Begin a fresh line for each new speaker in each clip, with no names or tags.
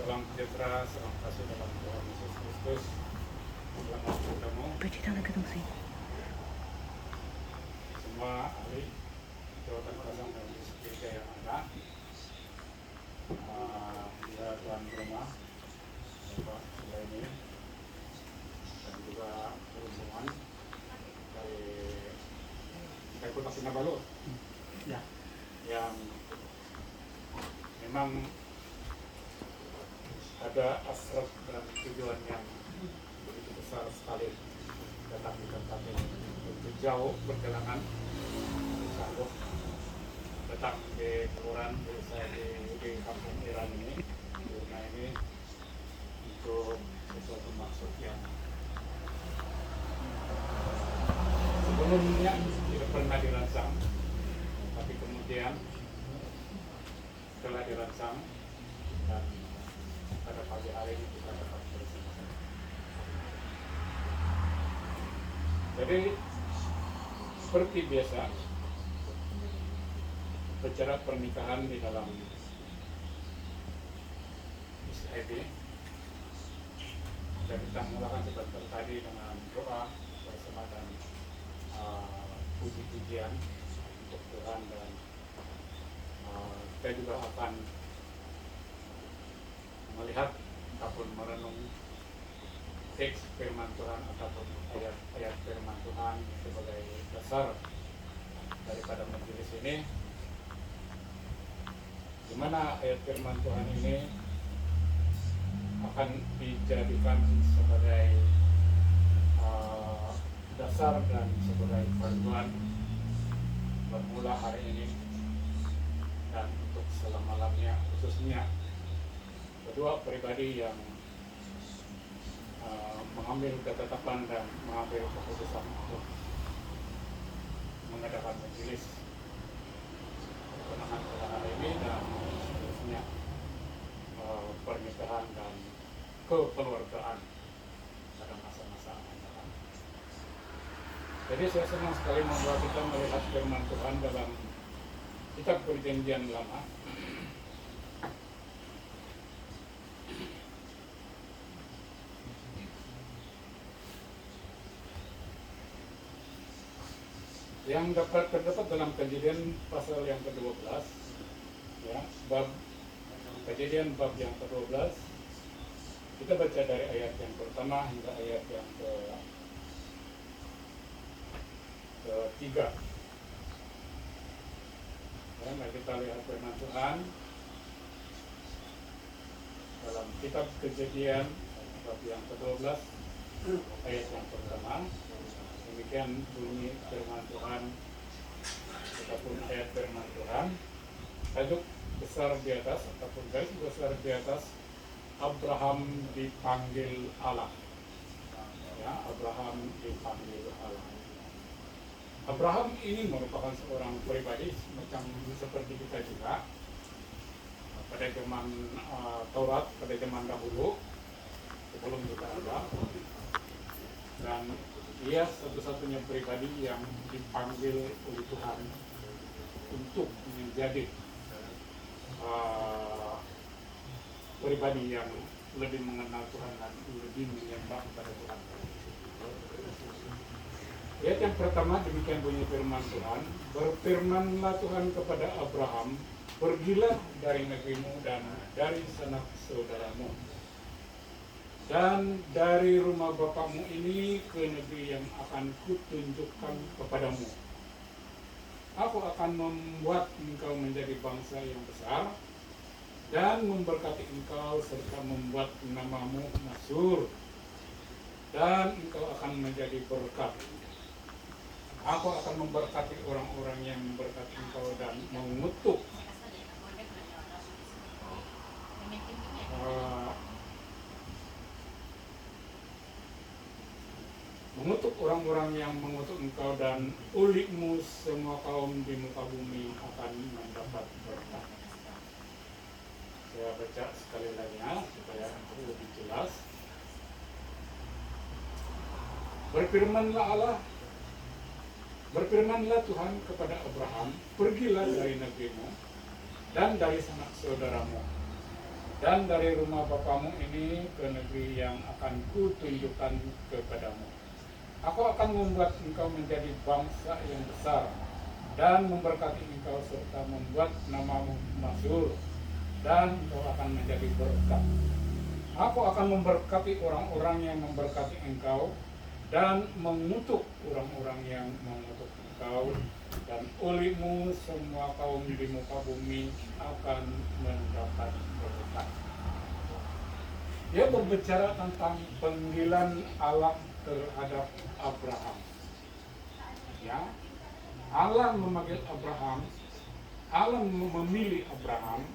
Salam sejahtera, salam kasih dalam Tuhan Yesus Kristus. Selamat bertemu semua ahli jawatan pasang dan gereja yang ada, juga tuan rumah, Bapak Sulaimi, dan juga rombongan dari Kota Kinabalu, yang memang ada hasrat dan tujuan yang begitu besar sekali datang di tempat ini. Begitu jauh perjalanan sanggup datang di kelurahan desa di kampung Iran ini, di rumah ini, untuk sesuatu maksud yang sebelumnya tidak pernah dirancang, tapi kemudian setelah dirancang dan pada pagi hari ini kita dapat bersama. Jadi seperti biasa bicara pernikahan di dalam SIB, dan kita mulakan sebentar tadi dengan doa bersama dan puji-pujian untuk Tuhan, dan kita juga akan melihat ataupun merenung teks firman Tuhan ataupun ayat-ayat firman Tuhan sebagai dasar daripada majelis ini, di mana ayat firman Tuhan ini akan dijadikan sebagai dasar dan sebagai panduan bermula hari ini dan untuk selama-lamanya, khususnya kedua pribadi yang mengambil ketetapan dan mengambil keputusan untuk mengadakan majelis perkenalan ini dan seterusnya pernikahan dan kekeluargaan pada masa-masa mendatang. Jadi saya senang sekali membawa kita melihat firman Tuhan dalam kitab Perjanjian Lama. Yang terdapat dalam Kejadian pasal yang ke-12, ya, Kejadian bab yang ke-12. Kita baca dari ayat yang pertama hingga ayat yang ke-3. Ya, mari kita lihat firman Tuhan dalam kitab Kejadian bab yang ke-12 ayat yang pertama. Demikian bunyi firman Tuhan ataupun ayat firman Tuhan. Tajuk besar di atas ataupun garis besar di atas, Abraham dipanggil Allah. Ya, Abraham dipanggil Allah. Abraham ini merupakan seorang pribadi macam seperti kita juga pada zaman Taurat, pada zaman dahulu sebelum kita ada, dan dia satu-satunya pribadi yang dipanggil oleh Tuhan untuk menjadi pribadi yang lebih mengenal Tuhan dan lebih menyembah kepada Tuhan. Ayat yang pertama demikian bunyi firman Tuhan, berfirmanlah Tuhan kepada Abraham, pergilah dari negerimu dan dari sanak saudaramu dan dari rumah bapakmu ini ke negeri yang akan kutunjukkan kepadamu. Aku akan membuat engkau menjadi bangsa yang besar dan memberkati engkau serta membuat namamu masyhur, dan engkau akan menjadi berkat. Aku akan memberkati orang-orang yang memberkati engkau dan mengutuk orang-orang yang mengutuk engkau, dan ulikmu semua kaum di muka bumi akan mendapat berkat. Saya baca sekali lagi ya, supaya lebih jelas. Berfirmanlah Tuhan kepada Abraham, pergilah dari negerimu dan dari sanak saudaramu dan dari rumah Bapamu ini ke negeri yang akan kutunjukkan kepadamu. Aku akan membuat engkau menjadi bangsa yang besar dan memberkati engkau serta membuat namamu masyhur, dan engkau akan menjadi berkat. Aku akan memberkati orang-orang yang memberkati engkau dan mengutuk orang-orang yang mengutuk engkau, dan olehmu semua kaum di muka bumi akan mendapat berkat. Dia berbicara tentang panggilan Allah terhadap Abraham. Ya, Allah memanggil Abraham, Allah memilih Abraham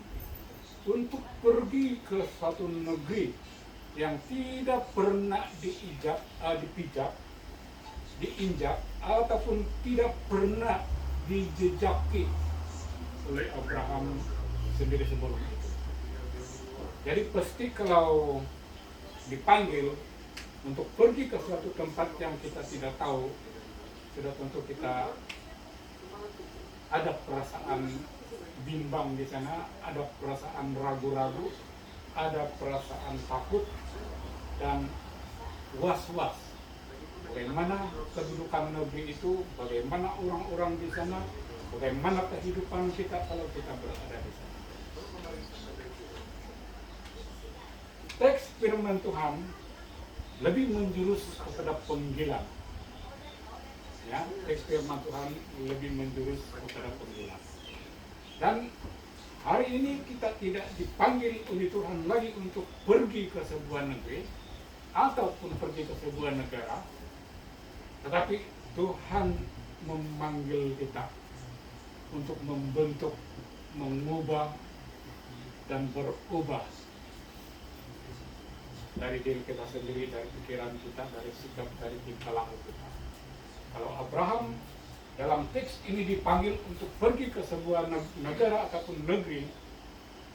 untuk pergi ke suatu negeri yang tidak pernah diinjak ataupun tidak pernah dijejaki oleh Abraham sendiri sebelum itu. Jadi pasti kalau dipanggil untuk pergi ke suatu tempat yang kita tidak tahu, sudah tentu kita ada perasaan bimbang di sana, ada perasaan ragu-ragu, ada perasaan takut dan was-was. Bagaimana kedudukan negeri itu, bagaimana orang-orang di sana, bagaimana kehidupan kita kalau kita berada di sana. Teks firman Tuhan lebih menjurus kepada panggilan. Ya, teks firman Tuhan lebih menjurus kepada panggilan. Dan hari ini kita tidak dipanggil oleh Tuhan lagi untuk pergi ke sebuah negeri ataupun pergi ke sebuah negara, tetapi Tuhan memanggil kita untuk membentuk, mengubah, dan berubah dari diri kita sendiri, dari pikiran kita, dari sikap, dari tingkah laku kita. Kalau Abraham dalam teks ini dipanggil untuk pergi ke sebuah negara ataupun negeri,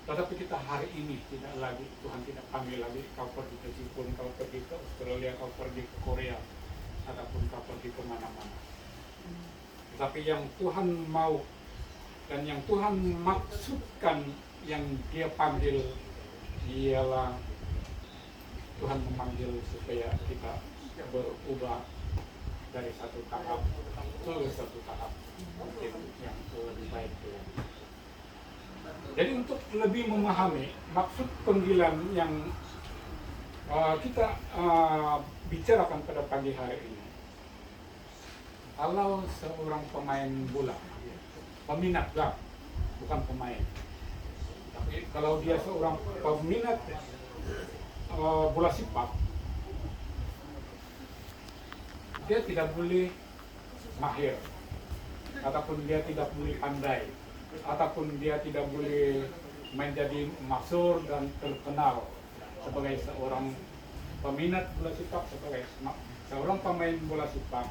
tetapi kita hari ini tidak lagi, Tuhan tidak panggil lagi kau pergi ke Jepun, kau pergi ke Australia, kau pergi ke Korea, ataupun kau pergi kemana-mana. Tetapi yang Tuhan mau dan yang Tuhan maksudkan, yang Dia panggil, ialah Tuhan memanggil supaya kita berubah dari satu tahap ke satu tahap mungkin yang lebih baik. Jadi untuk lebih memahami maksud panggilan yang kita bicarakan pada pagi hari ini, kalau seorang pemain bola, peminat bola, bukan pemain, tapi kalau dia seorang peminat bola sepak, dia tidak boleh mahir, ataupun dia tidak boleh pandai, ataupun dia tidak boleh menjadi masyhur dan terkenal sebagai seorang peminat bola sepak, sebagai seorang pemain bola sepak,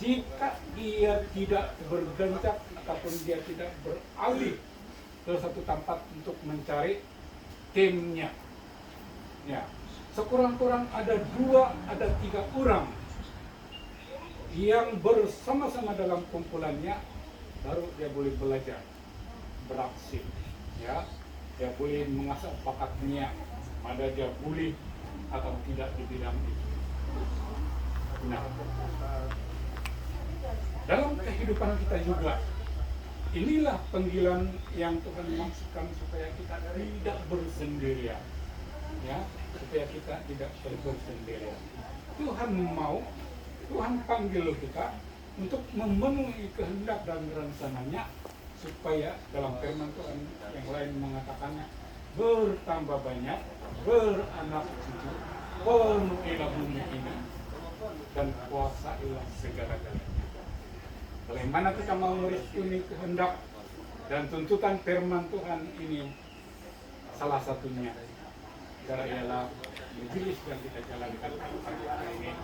jika dia tidak bergencak ataupun dia tidak beralih ke satu tempat untuk mencari timnya. Ya, sekurang-kurang ada 2, ada 3 orang yang bersama-sama dalam kumpulannya, baru dia boleh belajar, beraksi, ya, dia boleh mengasah bakatnya, mana dia boleh atau tidak di bidang itu. Nah, dalam kehidupan kita juga, inilah panggilan yang Tuhan maksudkan supaya kita tidak bersendirian. Ya, supaya kita tidak bersendirian. Tuhan panggil kita untuk memenuhi kehendak dan rencananya, supaya dalam firman Tuhan yang lain mengatakannya, bertambah banyak, beranak cucu, penuhilah bumi ini, dan kuasailah segala-galanya. Bagaimana kita mau merestui kehendak dan tuntutan firman Tuhan ini? Salah satunya ialah majelis yang kita jalankan pagi hari ini,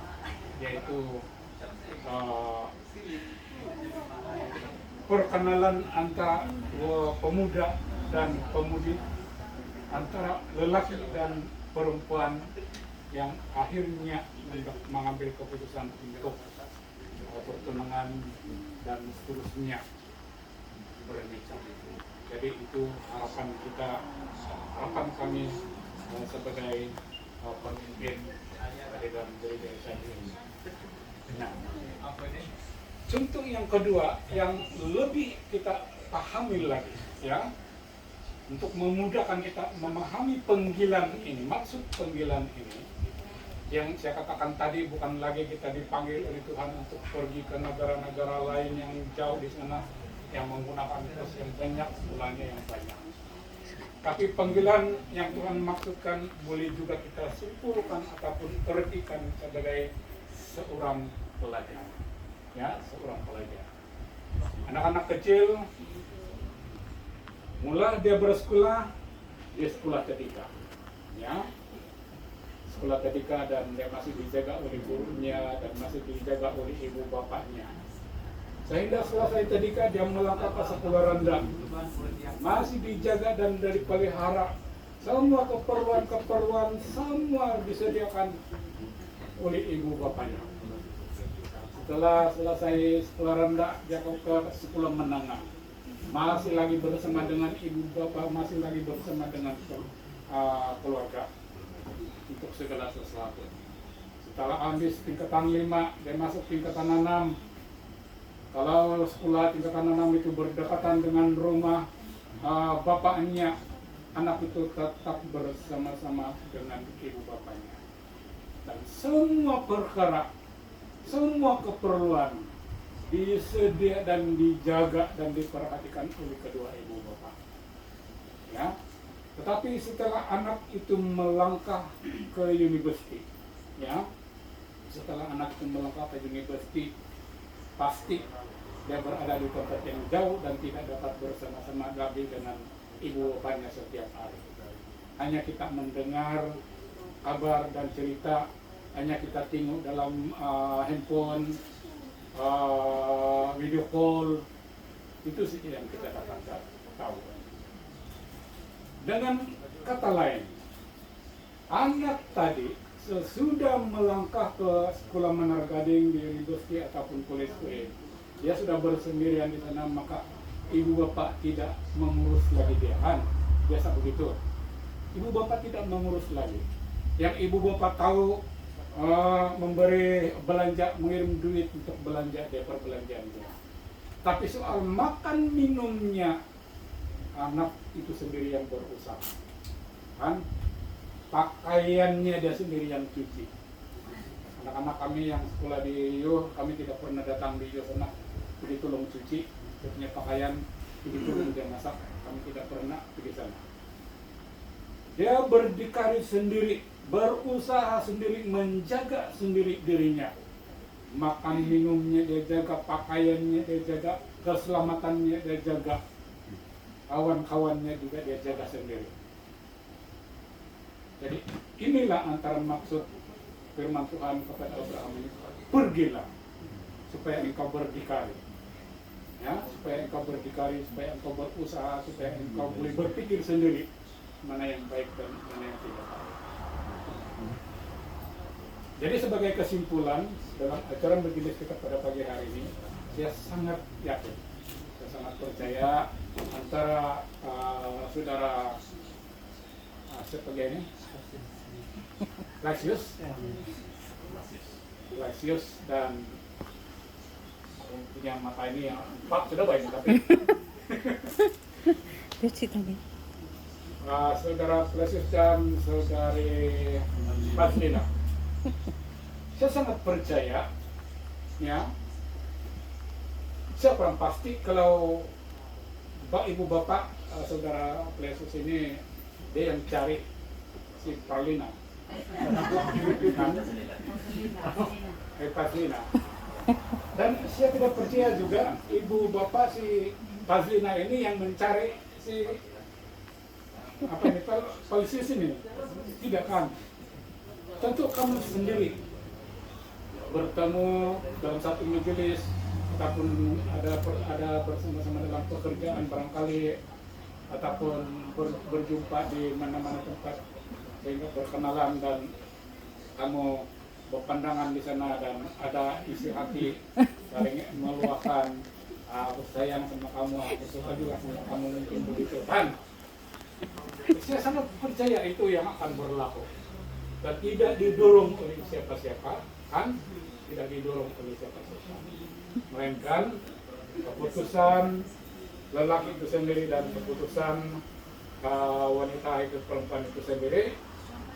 yaitu perkenalan antara pemuda dan pemudi, antara lelaki dan perempuan yang akhirnya mengambil keputusan untuk pertunangan dan seterusnya bernikah. Jadi itu harapan kita harapan kami sebagai pemimpin di dalam gereja ini. Nah, contoh yang kedua yang lebih kita pahami lagi, ya, untuk memudahkan kita memahami panggilan ini, maksud panggilan ini, yang saya katakan tadi bukan lagi kita dipanggil oleh Tuhan untuk pergi ke negara-negara lain yang jauh di sana, yang menggunakan kos yang banyak, bulannya yang banyak. Tapi panggilan yang Tuhan maksudkan boleh juga kita simpulkan ataupun artikan sebagai seorang pelajar, ya, seorang pelajar. Anak-anak kecil, mula dia bersekolah, dia sekolah ketika, ya, sekolah ketika, dan dia masih dijaga oleh gurunya dan masih dijaga oleh ibu bapaknya. Sehingga selesai ketika dia melangkah ke sekolah rendah, masih dijaga dan dipelihara. Semua keperluan semua disediakan oleh ibu bapaknya. Setelah selesai sekolah rendah, dia ke sekolah menengah. Masih lagi bersama dengan ibu bapak, masih lagi bersama dengan keluarga untuk segala sesuatu. Setelah habis tingkatan 5, dia masuk tingkatan 6. Kalau sekolah tingkatan 6 itu berdekatan dengan rumah bapaknya, anak itu tetap bersama-sama dengan ibu bapaknya. Dan semua perkara, semua keperluan disedia dan dijaga dan diperhatikan oleh kedua ibu bapak. Ya. Tetapi setelah anak itu melangkah ke universiti, ya, setelah anak itu melangkah ke universiti, pasti dia berada di tempat yang jauh dan tidak dapat bersama-sama lagi dengan ibu bapaknya setiap hari. Hanya kita mendengar kabar dan cerita, hanya kita tengok dalam handphone, video call, itu sih yang kita dapat tahu. Dengan kata lain, anak tadi sesudah melangkah ke sekolah Menara Gading di universiti ataupun kuliah, dia sudah bersendirian di sana, maka ibu bapak tidak mengurus lagi dia, kan? Biasa begitu. Ibu bapak tidak mengurus lagi. Yang ibu bapak tahu memberi belanja, mengirim duit untuk belanja dia, perbelanjaan dia. Tapi soal makan minumnya, anak itu sendiri yang berusaha, kan? Pakaiannya dia sendiri yang cuci. Anak-anak kami yang sekolah di Yo, kami tidak pernah datang di Yo sana, jadi tolong cuci, dia punya pakaian, jadi tolong dia masak, kami tidak pernah pergi sana. Dia berdikari sendiri, berusaha sendiri, menjaga sendiri dirinya. Makan minumnya dia jaga, pakaiannya dia jaga, keselamatannya dia jaga, kawan-kawannya juga dia jaga sendiri. Jadi inilah antara maksud firman Tuhan kepada Abraham ini, pergilah supaya engkau berdikari, ya, supaya engkau berdikari, supaya engkau berusaha, supaya engkau boleh berpikir sendiri mana yang baik dan mana yang tidak baik. Jadi sebagai kesimpulan dalam acara majelis kita pada pagi hari ini, saya sangat yakin, saya sangat percaya antara saudara sebagai ini Lasius dan punya mata ini yang 4 sudah baik, tapi saudara Lasius dan saudari Paslina, saya sangat percaya, ya, siapa yang pasti kalau ibu bapak saudara Lasius ini dia yang cari si Paslina. Paslina. Dan saya tidak percaya juga ibu bapak si Paslina ini yang mencari si polisi ini. Tidak, kan? Tentu kamu sendiri bertemu dalam satu majelis ataupun ada bersama-sama dalam pekerjaan barangkali, ataupun berjumpa di mana-mana tempat sehingga berkenalan dan kamu berpandangan di sana dan ada isi hati saling meluahkan, aku sayang sama kamu, aku suka juga sama kamu, mungkin begitu kan. saya sangat percaya itu yang akan berlaku. Dan tidak didorong oleh siapa-siapa, kan? Tidak didorong oleh siapa-siapa. Melainkan keputusan lelaki itu sendiri dan keputusan wanita itu, perempuan itu sendiri.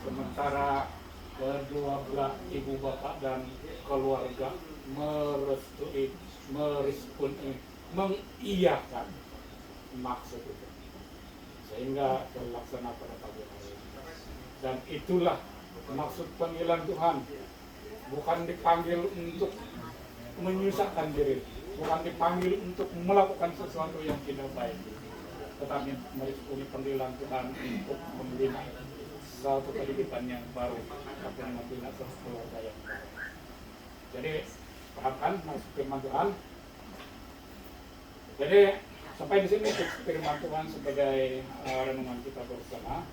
Sementara kedua belah ibu bapak dan keluarga merestui, merespon, mengiyakan maksud itu, sehingga terlaksana pada pagi hari. Dan itulah maksud panggilan Tuhan. Bukan dipanggil untuk menyusahkan diri, bukan dipanggil untuk melakukan sesuatu yang tidak baik, tetapi meresponi panggilan Tuhan untuk membina satu kehidupan yang baru, atau membina satu keluarga yang baru. Jadi pahamkan maksud firman Tuhan. Jadi sampai di sini firman Tuhan sebagai renungan kita bersama.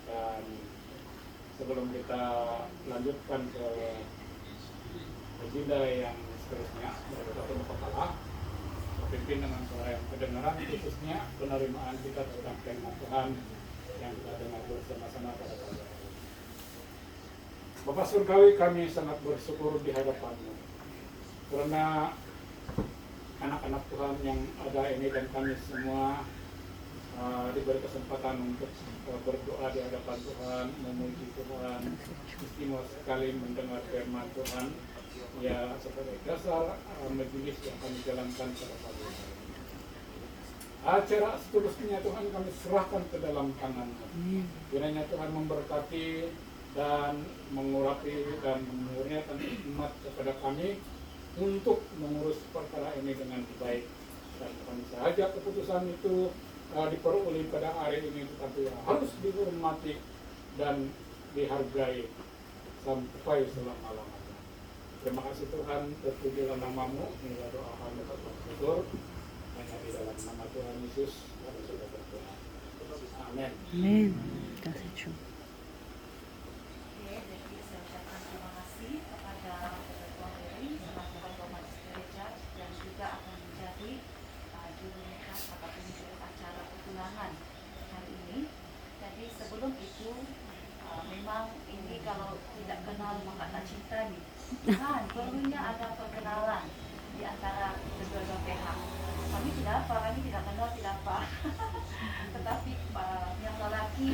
Dan sebelum kita lanjutkan ke agenda yang seterusnya dari Tuhan Kepala, pimpin dengan suara yang kedengaran, khususnya penerimaan kita tentang firman Tuhan yang kita dengar bersama-sama pada pagi hari. Bapa Surgawi, kami sangat bersyukur di hadapan-Mu karena anak-anak Tuhan yang ada ini dan kami semua diberi kesempatan untuk berdoa di hadapan Tuhan, memuji Tuhan, istimewa sekali mendengar firman Tuhan ya sebagai dasar majelis yang kami jalankan pada pagi hari. Acara seterusnya Tuhan kami serahkan ke dalam tangan-Mu. Kiranya Tuhan memberkati dan mengurapi dan memurniakan hikmat kepada kami untuk mengurus perkara ini dengan baik. Dan kami saja keputusan itu diperoleh pada hari ini, tetapi harus dihormati dan dihargai sampai selama-lamanya. Terima kasih Tuhan, terpujilah nama-Mu. Inilah doa kami bersyukur hanya di dalam nama Tuhan Yesus kami sudah berdoa. Amin.
Amin. Kasih Tuhan.
Terima kasih kepada Ketua Heri selaku Ketua Majelis Gereja dan juga akan menjadi juru nikah ataupun juru acara pertunangan hari ini. Jadi sebelum itu memang ini kalau tidak kenal maka tak cinta nih. Kan perlunya ada perkenalan di antara kedua-dua pihak. Kami tidak apa, kami tidak kenal tidak apa. Tetapi yang lelaki